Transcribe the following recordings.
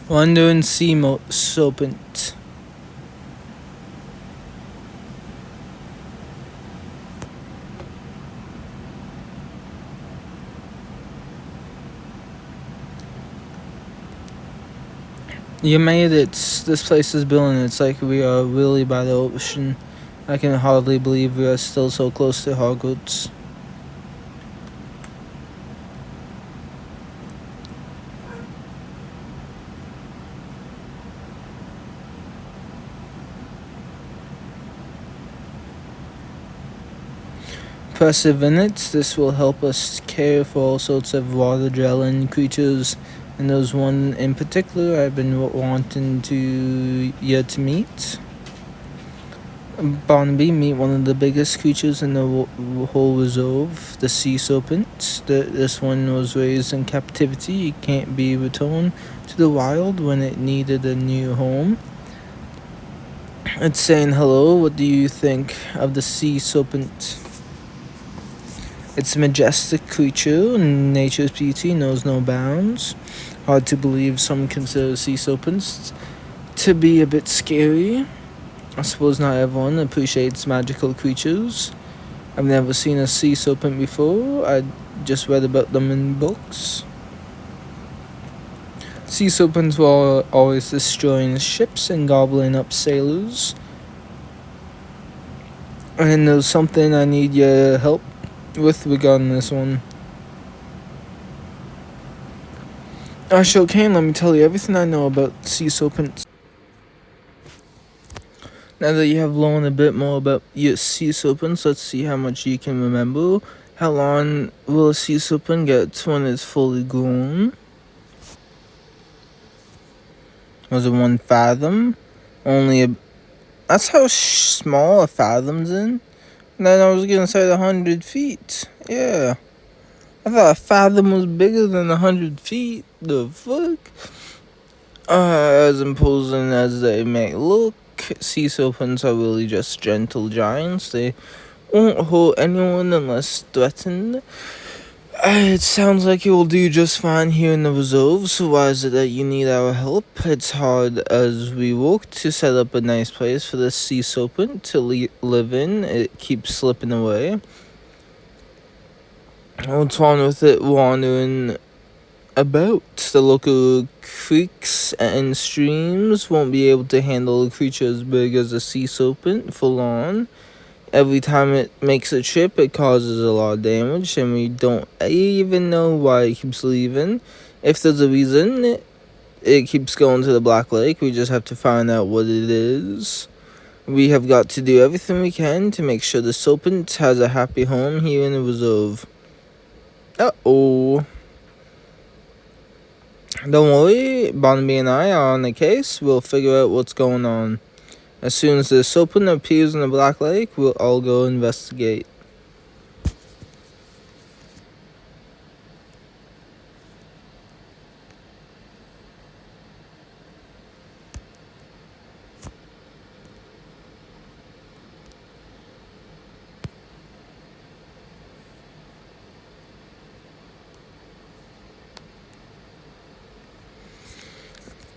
Wandering Serpent. You made it. This place is brilliant. It's like we are really by the ocean. I can hardly believe we are still so close to Hogwarts. Impressive in it. This will help us care for all sorts of water dwelling creatures, and there's one in particular I've been wanting to yet to meet. Barnaby, meet one of the biggest creatures in the whole reserve, the sea serpent. This one was raised in captivity. It can't be returned to the wild when it needed a new home. It's saying hello. What do you think of the sea serpent? It's a majestic creature, and nature's beauty knows no bounds. Hard to believe some consider sea serpents to be a bit scary. I suppose not everyone appreciates magical creatures. I've never seen a sea serpent before. I just read about them in books. Sea serpents were always destroying ships and gobbling up sailors. And there's something I need your help with regarding this one. I sure can. Let me tell you everything I know about sea serpents. Now that you have learned a bit more about your sea serpents, let's see how much you can remember. How long will a sea serpent get when it's fully grown? Was it 1 fathom? That's how small a fathom's in? And then I was gonna say 100 feet. Yeah. I thought a fathom was bigger than 100 feet. The fuck? As imposing as they may look, sea serpents are really just gentle giants. They won't hurt anyone unless threatened. It sounds like you will do just fine here in the reserve, so why is it that you need our help? It's hard as we work to set up a nice place for this sea serpent to live in. It keeps slipping away. What's wrong with it wandering about? The local creeks and streams won't be able to handle a creature as big as a sea serpent full on. Every time it makes a trip, it causes a lot of damage, and we don't even know why it keeps leaving. If there's a reason it keeps going to the Black Lake, we just have to find out what it is. We have got to do everything we can to make sure the serpent has a happy home here in the reserve. Uh-oh. Don't worry, Barnaby and I are on the case. We'll figure out what's going on. As soon as the serpent appears in the Black Lake, we'll all go investigate.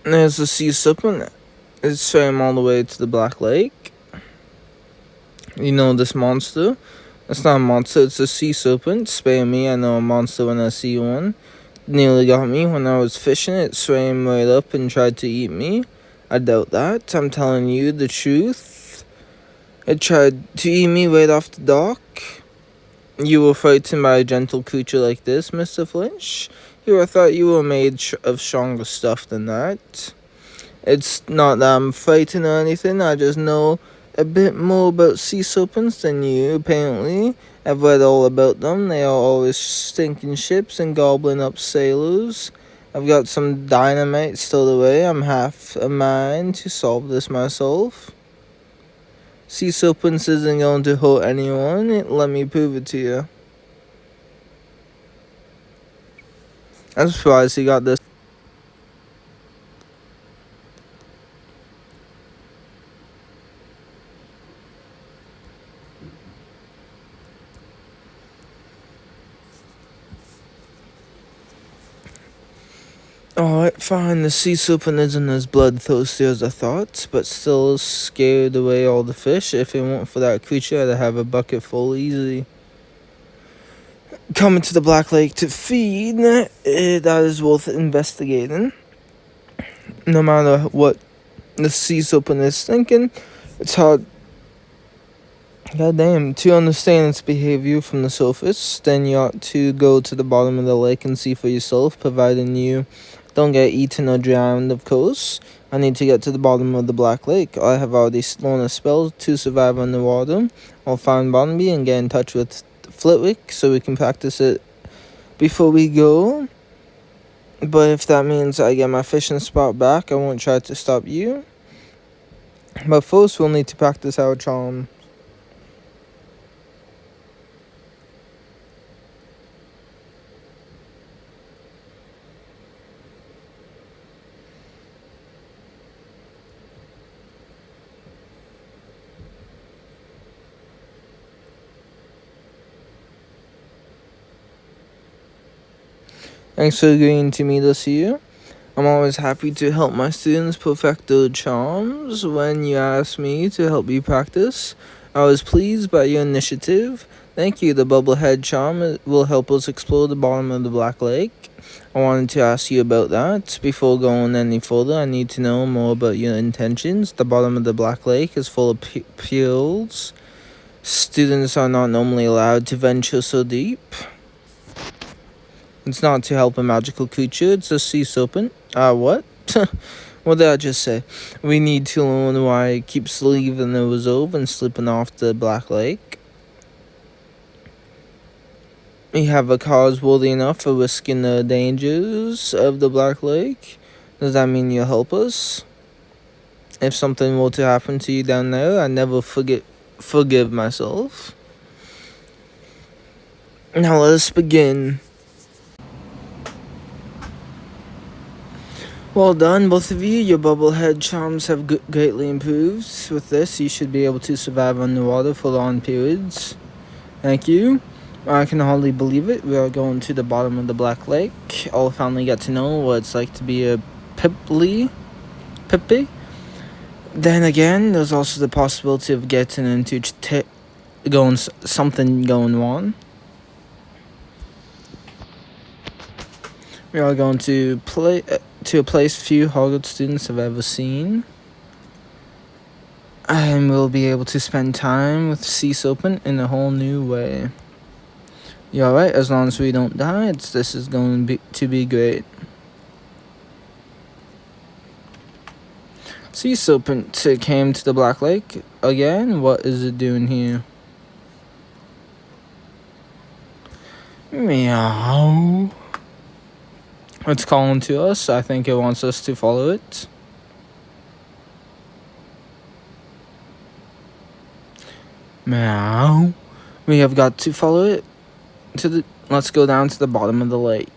There's the sea serpent. It's swam all the way to the Black Lake. You know this monster? It's not a monster, it's a sea serpent. Spare me, I know a monster when I see one. Nearly got me when I was fishing. It swam right up and tried to eat me. I doubt that. I'm telling you the truth. It tried to eat me right off the dock. You were frightened by a gentle creature like this, Mr. Flinch? I thought you were made of stronger stuff than that. It's not that I'm frightened or anything, I just know a bit more about sea serpents than you, apparently. I've read all about them. They are always stinking ships and gobbling up sailors. I've got some dynamite stowed away. I'm half a mind to solve this myself. Sea serpents isn't going to hurt anyone. Let me prove it to you. I'm surprised he got this. Alright, fine. The sea serpent isn't as bloodthirsty as I thought, but still scared away all the fish. If it weren't for that creature, I'd have a bucket full easy. Coming to the Black Lake to feed, that is worth investigating. No matter what the sea serpent is thinking, it's hard, goddamn, to understand its behavior from the surface. Then you ought to go to the bottom of the lake and see for yourself, providing you don't get eaten or drowned, of course. I need to get to the bottom of the Black Lake. I have already learned a spell to survive underwater. I'll find Barnaby and get in touch with Flitwick so we can practice it before we go. But if that means I get my fishing spot back, I won't try to stop you. But first, we'll need to practice our charm. Thanks for agreeing to meet us here. I'm always happy to help my students perfect their charms. When you asked me to help you practice, I was pleased by your initiative. Thank you. The bubblehead charm will help us explore the bottom of the Black Lake. I wanted to ask you about that. Before going any further, I need to know more about your intentions. The bottom of the Black Lake is full of pearls. Students are not normally allowed to venture so deep. It's not to help a magical creature, it's a sea serpent. What? What did I just say? We need to learn why it keeps leaving the reserve and slipping off the Black Lake. We have a cause worthy enough for risking the dangers of the Black Lake. Does that mean you'll help us? If something were to happen to you down there, I never forgive myself. Now let us begin. Well done, both of you. Your bubblehead charms have greatly improved. With this, you should be able to survive underwater for long periods. Thank you. I can hardly believe it. We are going to the bottom of the Black Lake. I'll finally get to know what it's like to be a Pippi. Then again, there's also the possibility of getting into something going on. We are going to a place few Hogwarts students have ever seen. And we'll be able to spend time with Sea Serpent in a whole new way. You alright? As long as we don't die, this is going to be great. Sea Serpent came to the Black Lake again. What is it doing here? Meow. It's calling to us. I think it wants us to follow it. Meow. We have got to follow it. Let's go down to the bottom of the lake.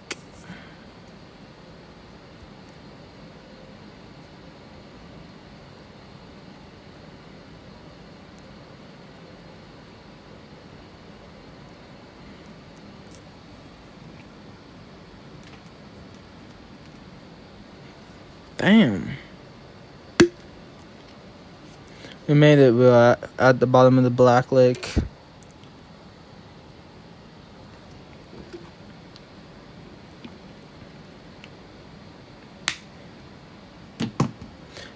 Damn. We made it. We're at the bottom of the Black Lake.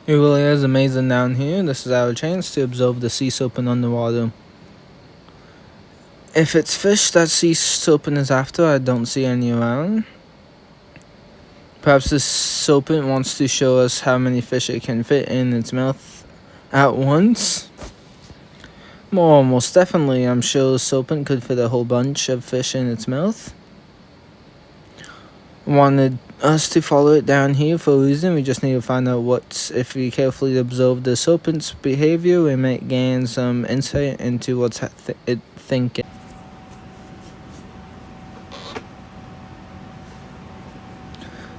It really is amazing down here. This is our chance to observe the sea serpent underwater. If it's fish that sea serpent is after, I don't see any around. Perhaps this serpent wants to show us how many fish it can fit in its mouth at once. Most definitely, I'm sure the serpent could fit a whole bunch of fish in its mouth. Wanted us to follow it down here for a reason. We just need to find out if we carefully observe the serpent's behavior, we might gain some insight into what's it thinking.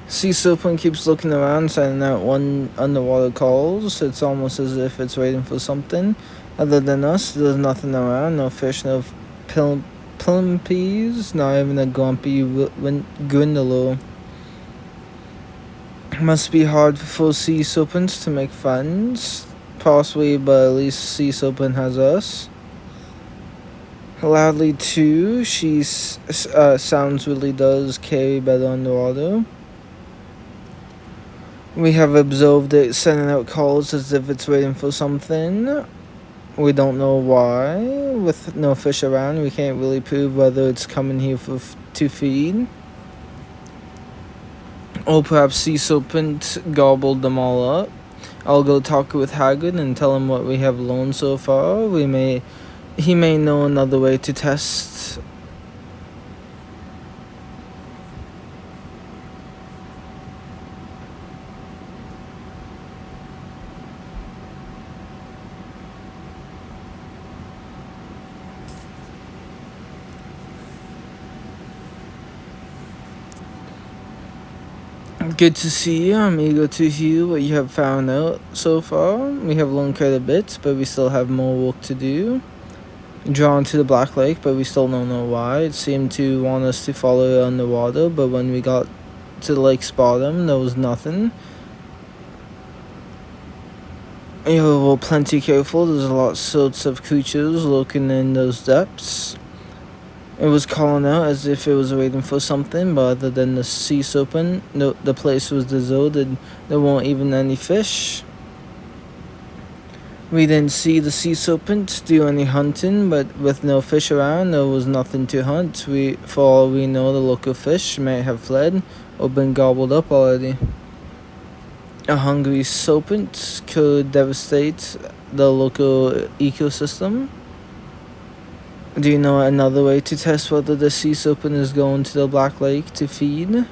Sea serpent keeps looking around, sending out one underwater calls. It's almost as if it's waiting for something. Other than us, there's nothing around. No fish, no plumpies, not even a grumpy Grindelow. Must be hard for sea serpents to make friends. Possibly, but at least sea serpent has us. Loudly too, she sounds really does carry better underwater. We have observed it sending out calls as if it's waiting for something. We don't know why. With no fish around, we can't really prove whether it's coming here to feed. Or perhaps sea serpent gobbled them all up. I'll go talk with Hagrid and tell him what we have learned so far. He may know another way to test. Good to see you. I'm eager to hear what you have found out so far. We have learned quite a bit, but we still have more work to do. Drawn to the Black Lake, but we still don't know why. It seemed to want us to follow it underwater, but when we got to the lake's bottom, there was nothing. We're plenty careful. There's a lot of sorts of creatures lurking in those depths. It was calling out as if it was waiting for something, but other than the sea serpent, the place was deserted. There weren't even any fish. We didn't see the sea serpent do any hunting, but with no fish around, there was nothing to hunt. For all we know, the local fish may have fled or been gobbled up already. A hungry serpent could devastate the local ecosystem. Do you know another way to test whether the sea serpent is going to the Black Lake to feed?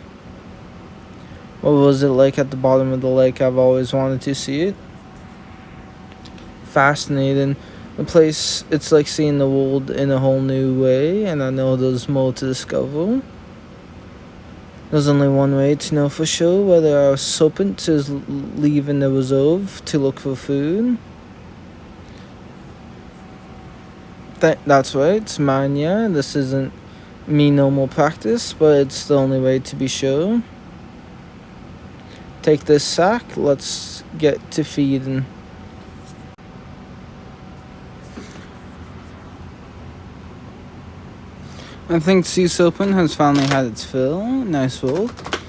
What was it like at the bottom of the lake? I've always wanted to see it. Fascinating. The place, it's like seeing the world in a whole new way, and I know there's more to discover. There's only one way to know for sure whether our serpent is leaving the reserve to look for food. That's right, it's mania. This isn't me normal practice, but it's the only way to be sure. Take this sack, let's get to feeding. I think Sea Serpent has finally had its fill. Nice work.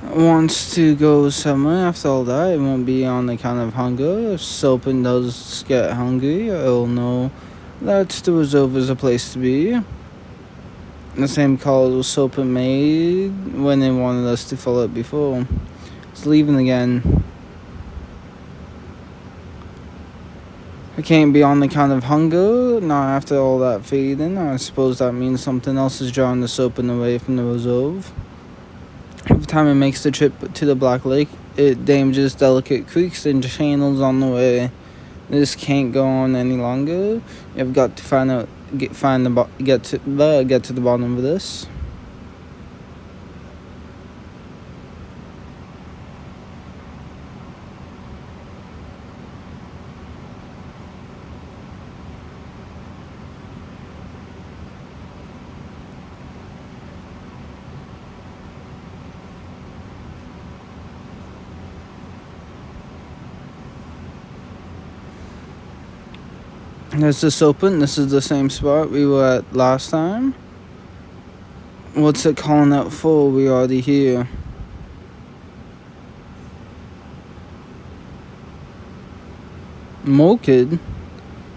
Wants to go somewhere after all that. It won't be on account of hunger. If Serpent does get hungry, I'll know that the reserve is a place to be. The same call Serpent made when they wanted us to follow it before. It's leaving again. It can't be on account of hunger, not after all that feeding. I suppose that means something else is drawing the serpent away from the reserve. Every time it makes the trip to the Black Lake, it damages delicate creeks and channels on the way. This can't go on any longer. You've got to get to the bottom of this. There's the Serpent. This is the same spot we were at last time. What's it calling out for? We already here. Mole Kid?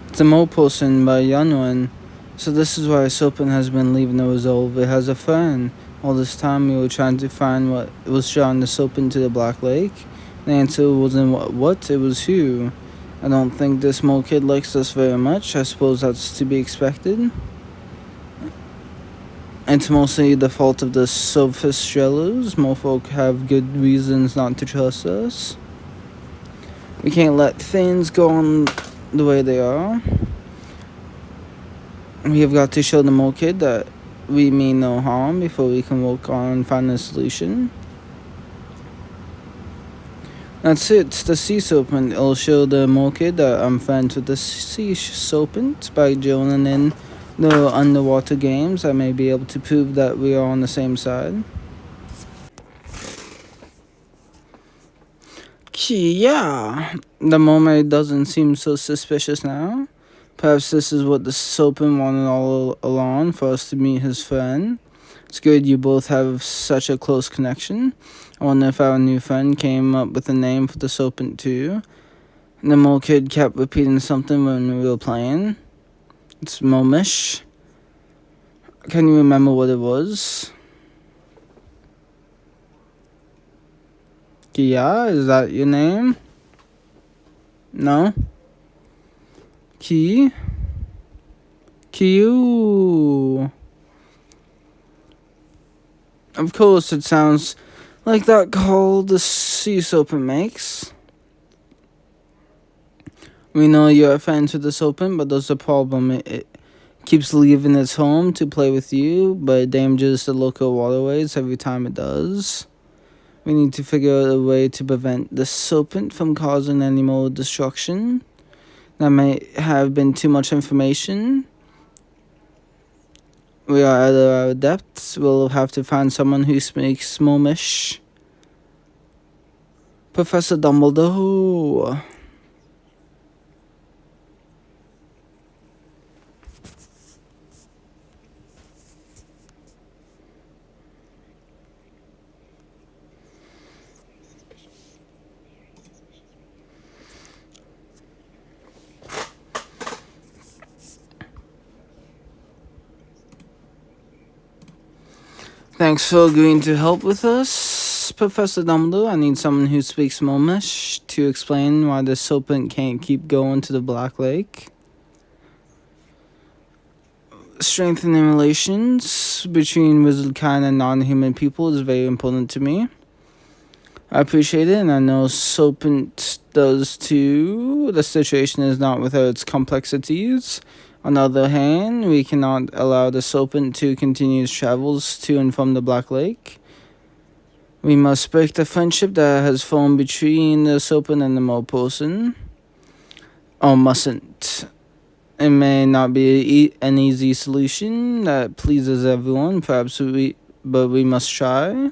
It's a mole person by Yunwen. So this is why Serpent has been leaving the reserve. It has a friend. All this time we were trying to find what was drawing the Serpent to the Black Lake. The answer wasn't what, it was who. I don't think this mole kid likes us very much. I suppose that's to be expected. It's mostly the fault of the surface dwellers. More folk have good reasons not to trust us. We can't let things go on the way they are. We have got to show the mole kid that we mean no harm before we can work on finding a solution. That's it, it's the Sea Serpent. It'll show the mole kid that I'm friends with the Sea Serpent by joining in the underwater games. I may be able to prove that we are on the same side. Yeah, the mermaid doesn't seem so suspicious now. Perhaps this is what the Serpent wanted all along, for us to meet his friend. It's good you both have such a close connection. I wonder if our new friend came up with a name for the Serpent too. The mole kid kept repeating something when we were playing. It's Momish. Can you remember what it was? Kia, is that your name? No? Ki? Kiu. Of course, it sounds like that call the sea serpent makes. We know you're a fan to the serpent, but there's a problem. It keeps leaving its home to play with you, but it damages the local waterways every time it does. We need to figure out a way to prevent the serpent from causing any more destruction. That may have been too much information. We are at our depths. We'll have to find someone who speaks Smomish. Professor Dumbledore. Thanks for agreeing to help with us, Professor Dumbledore. I need someone who speaks Momish to explain why the serpent can't keep going to the Black Lake. Strengthening relations between wizard kind and non-human people is very important to me. I appreciate it, and I know Serpent does too. The situation is not without its complexities. On the other hand, we cannot allow the Serpent to continue its travels to and from the Black Lake. We must break the friendship that has formed between the Serpent and the mole person. Or mustn't. It may not be an easy solution that pleases everyone, but we must try.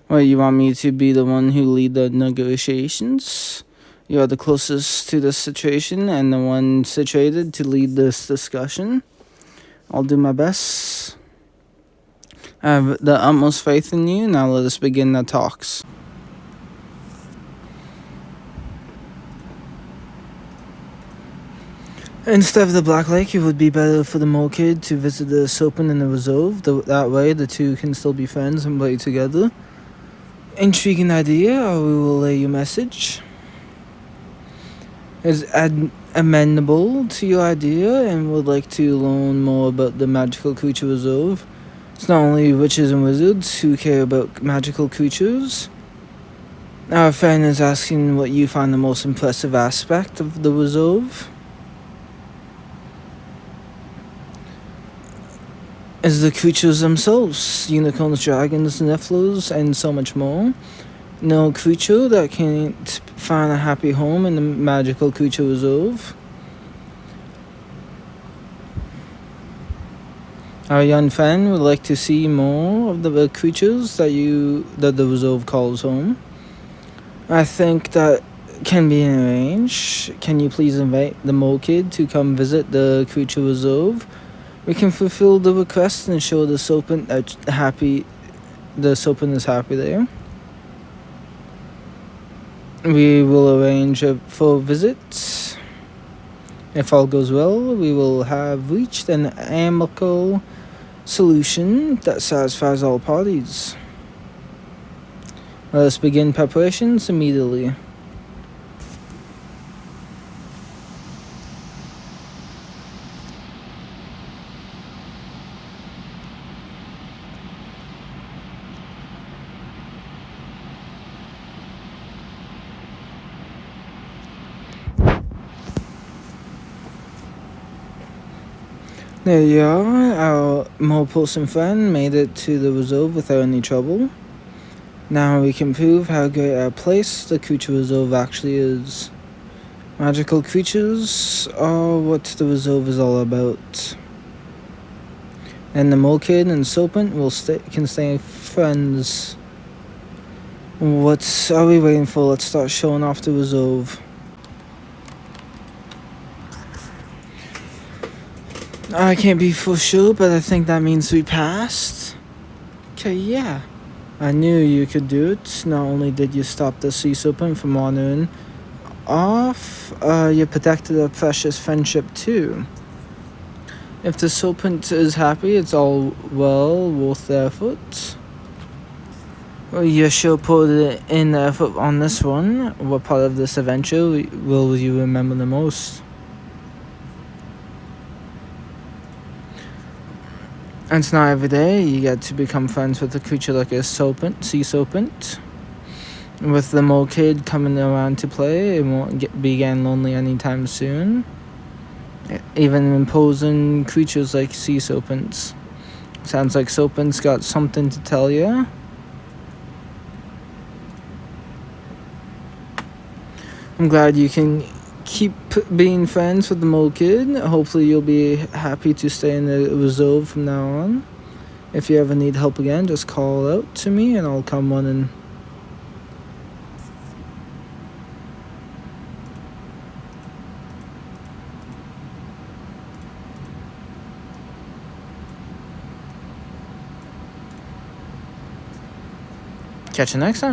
Well, you want me to be the one who lead the negotiations? You are the closest to this situation and the one situated to lead this discussion. I'll do my best. I have the utmost faith in you. Now let us begin the talks. Instead of the Black Lake, it would be better for the mole kid to visit the Serpent in the reserve. That way, the two can still be friends and play together. Intriguing idea. I will relay your message. Is amenable to your idea and would like to learn more about the magical creature reserve. It's not only witches and wizards who care about magical creatures. Our friend is asking what you find the most impressive aspect of the reserve. Is the creatures themselves, unicorns, dragons, nifflers, and so much more. No creature that can't find a happy home in the magical creature reserve. Our young friend would like to see more of the creatures that the reserve calls home. I think that can be arranged. Can you please invite the mole kid to come visit the creature reserve? We can fulfill the request and show the serpent that the serpent is happy there. We will arrange for a visit. If all goes well, we will have reached an amicable solution that satisfies all parties. Let us begin preparations immediately. There you are. Our mole person friend made it to the reserve without any trouble. Now we can prove how great a place the creature reserve actually is. Magical creatures are what the reserve is all about. And the mole kid and serpent can stay friends. What are we waiting for? Let's start showing off the resolve. I can't be for sure, but I think that means we passed. Okay, yeah. I knew you could do it. Not only did you stop the sea serpent from wandering off, you protected a precious friendship too. If the serpent is happy, it's all well worth the effort. Well, you sure put in the effort on this one. What part of this adventure will you remember the most? And it's not every day you get to become friends with a creature like a serpent, sea serpent. With the mole kid coming around to play, it won't be getting lonely anytime soon. Even imposing creatures like sea serpents. Sounds like Serpent's got something to tell you. I'm glad you can keep being friends with the mole kid. Hopefully you'll be happy to stay in the reserve from now on. If you ever need help again, just call out to me and I'll come running. Catch you next time.